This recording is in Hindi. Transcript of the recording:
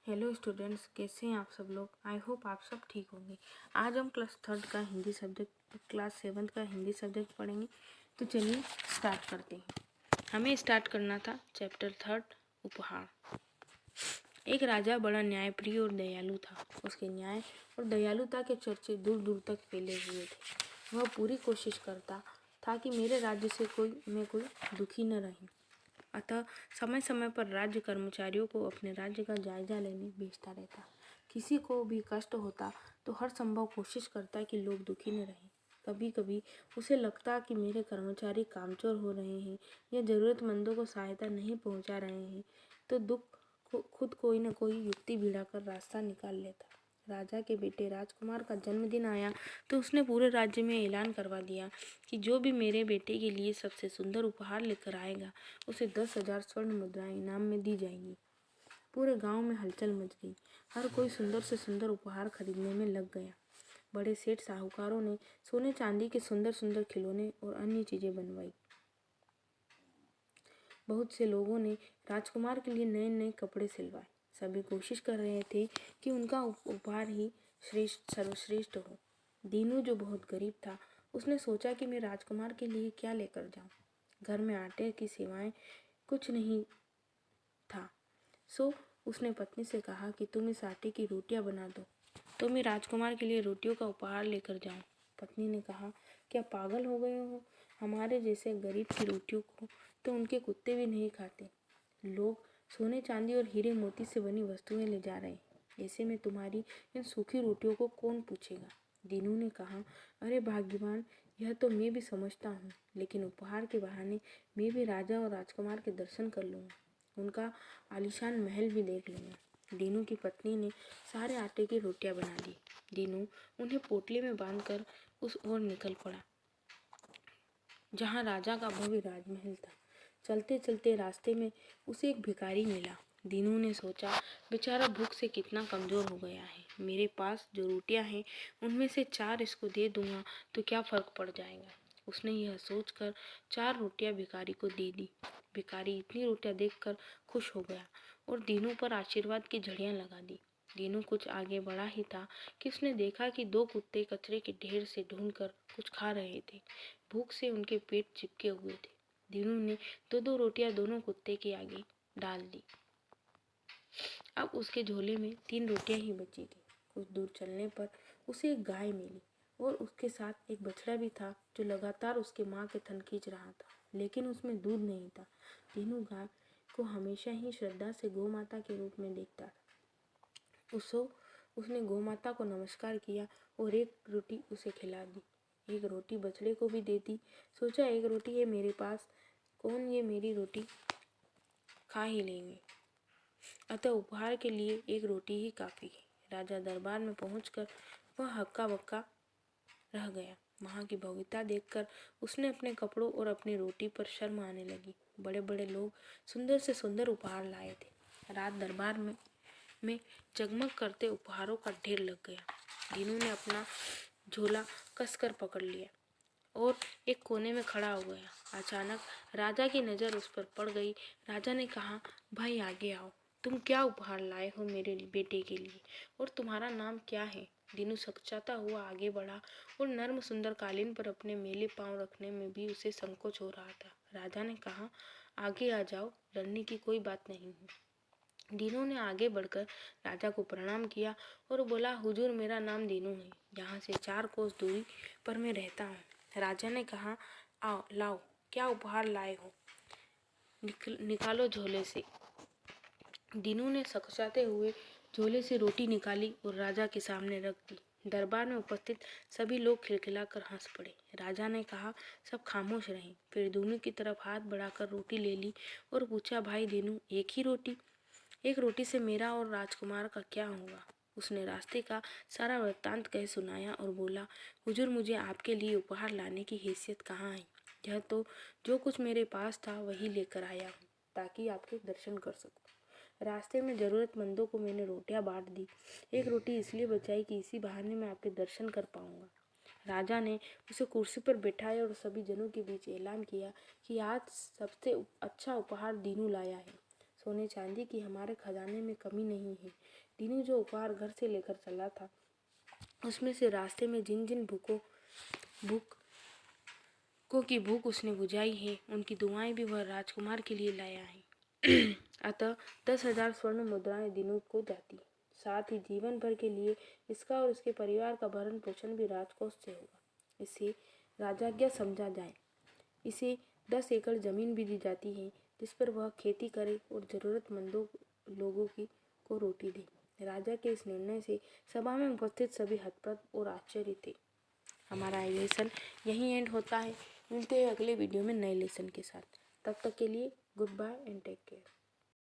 हेलो स्टूडेंट्स, कैसे हैं आप सब लोग। आई होप आप सब ठीक होंगे। आज हम क्लास सेवन्थ का हिंदी सब्जेक्ट पढ़ेंगे। तो चलिए स्टार्ट करते हैं। हमें स्टार्ट करना था चैप्टर 3 उपहार। एक राजा बड़ा न्यायप्रिय और दयालु था। उसके न्याय और दयालुता के चर्चे दूर दूर तक फैले हुए थे। वह पूरी कोशिश करता था कि मेरे राज्य से कोई दुखी न रहे। अतः समय समय पर राज्य कर्मचारियों को अपने राज्य का जायजा लेने भेजता रहता। किसी को भी कष्ट होता तो हर संभव कोशिश करता कि लोग दुखी न रहें। कभी कभी उसे लगता कि मेरे कर्मचारी कामचोर हो रहे हैं या जरूरतमंदों को सहायता नहीं पहुंचा रहे हैं, तो खुद कोई न कोई युक्ति भिड़ाकर रास्ता निकाल लेता। राजा के बेटे राजकुमार का जन्मदिन आया तो उसने पूरे राज्य में ऐलान करवा दिया कि जो भी मेरे बेटे के लिए सबसे सुंदर उपहार लेकर आएगा उसे 10,000 स्वर्ण मुद्राएं इनाम में दी जाएंगी। पूरे गांव में हलचल मच गई। हर कोई सुंदर से सुंदर उपहार खरीदने में लग गया। बड़े सेठ साहूकारों ने सोने चांदी के सुंदर सुंदर खिलौने और अन्य चीजें बनवाई। बहुत से लोगों ने राजकुमार के लिए नए नए कपड़े सिलवाए। सभी कोशिश कर रहे थे कि उनका उपहार ही सर्वश्रेष्ठ हो। दीनू, जो बहुत गरीब था, उसने सोचा कि मैं राजकुमार के लिए क्या लेकर जाऊं। घर में आटे की सिवाय कुछ नहीं था। सो उसने पत्नी से कहा कि तुम इस आटे की रोटियां बना दो तो मैं राजकुमार के लिए रोटियों का उपहार लेकर जाऊं। पत्नी ने कहा, क्या पागल हो गए हो? हमारे जैसे गरीब की रोटियों को तो उनके कुत्ते भी नहीं खाते। लोग सोने चांदी और हीरे मोती से बनी वस्तुएं ले जा रहे हैं। ऐसे में तुम्हारी इन सूखी रोटियों को कौन पूछेगा? दीनू ने कहा, अरे भाग्यवान, यह तो मैं भी समझता हूँ, लेकिन उपहार के बहाने मैं भी राजा और राजकुमार के दर्शन कर लूँगा, उनका आलीशान महल भी देख लूँगा। दीनू की पत्नी ने सारे आटे की रोटियां बना दी। दीनू उन्हें पोटली में बांधकर उस ओर निकल पड़ा जहाँ राजा का भव्य राजमहल था। चलते चलते रास्ते में उसे एक भिखारी मिला। दीनू ने सोचा, बेचारा भूख से कितना कमजोर हो गया है। मेरे पास जो रोटियां हैं उनमें से 4 इसको दे दूंगा तो क्या फर्क पड़ जाएगा। उसने यह सोचकर 4 रोटियां भिखारी को दे दी। भिखारी इतनी रोटियां देखकर खुश हो गया और दीनू पर आशीर्वाद की झड़ियां लगा दी। दीनू कुछ आगे बढ़ा ही था कि उसने देखा कि 2 कुत्ते कचरे के ढेर से ढूंढकर कुछ खा रहे थे। भूख से उनके पेट चिपके हुए थे। दीनू ने 2-2 रोटियां दोनों कुत्ते के आगे डाल दी। अब उसके झोले में 3 रोटियां ही बची थी। कुछ दूर चलने पर उसे एक गाय मिली और उसके साथ एक बछड़ा भी था जो लगातार उसके माँ के थन खींच रहा था, लेकिन उसमें दूध नहीं था। दीनू गाय को हमेशा ही श्रद्धा से गौ माता के रूप में देखता था। उसने गौ माता को नमस्कार किया और एक रोटी उसे खिला दी। एक रोटी बछड़े को भी दे दी। सोचा, एक रोटी है मेरे पास, कौन ये मेरी रोटी खा ही लेंगे। अतः उपहार के लिए एक रोटी ही काफी है। राजा दरबार में पहुंचकर वह हक्का बक्का रह गया। वहां की भव्यता देखकर उसने अपने कपड़ों और अपनी रोटी पर शर्म आने लगी। बड़े बड़े लोग सुंदर से सुंदर उपहार लाए थे। रात दरबार में जगमग करते उपहारों का ढेर लग गया। दीनू ने अपना झोला कसकर पकड़ लिया और एक कोने में खड़ा हो गया। अचानक राजा की नज़र उस पर पड़ गई। राजा ने कहा, भाई आगे आओ, तुम क्या उपहार लाए हो मेरे बेटे के लिए, और तुम्हारा नाम क्या है? दीनू सकचाता हुआ आगे बढ़ा और नर्म सुंदर कालीन पर अपने मेले पांव रखने में भी उसे संकोच हो रहा था। राजा ने कहा, आगे आ जाओ, डरने की कोई बात नहीं है। दीनू ने आगे बढ़कर राजा को प्रणाम किया और बोला, हुजूर, मेरा नाम दीनू है, यहाँ से 4 कोस दूरी पर मैं रहता हूँ। राजा ने कहा, आओ लाओ, क्या उपहार लाए हो, निकालो झोले से। दीनू ने सकसाते हुए झोले से रोटी निकाली और राजा के सामने रख दी। दरबार में उपस्थित सभी लोग खिलखिलाकर हंस पड़े। राजा ने कहा, सब खामोश रहें। फिर दीनू की तरफ हाथ बढ़ाकर रोटी ले ली और पूछा, भाई दीनू, एक ही रोटी? एक रोटी से मेरा और राजकुमार का क्या होगा? उसने रास्ते का सारा वृत्तांत कह सुनाया और बोला, हुजूर, मुझे आपके लिए उपहार लाने की हैसियत कहाँ है। यह तो जो कुछ मेरे पास था वही लेकर आया हूँ ताकि आपके दर्शन कर सकूं। रास्ते में जरूरतमंदों को मैंने रोटियां बांट दी। एक रोटी इसलिए बचाई कि इसी बहाने मैं आपके दर्शन कर पाऊंगा। राजा ने उसे कुर्सी पर बैठाया और सभी जनों के बीच ऐलान किया कि आज सबसे अच्छा उपहार दीनू लाया है। सोने चांदी की हमारे खजाने में कमी नहीं है। दीनू जो उपहार घर से लेकर चला था, उसमें से रास्ते में जिन जिन भूखों की भूख उसने बुझाई है, उनकी दुआएं भी वह राजकुमार के लिए लाया है। अतः 10,000 स्वर्ण मुद्राएं दीनू को जाती, साथ ही जीवन भर के लिए इसका और उसके परिवार का भरण पोषण भी राजकोष से होगा। इसे राजाज्ञा समझा जाए। इसे 10 एकड़ जमीन भी दी जाती है, जिस पर वह खेती करे और जरूरतमंदों लोगों को रोटी दे। राजा के इस निर्णय से सभा में उपस्थित सभी हतप्रभ और आश्चर्य थे। हमारा लेसन यहीं एंड होता है। मिलते हैं अगले वीडियो में नए लेसन के साथ। तब तक के लिए goodbye and take care.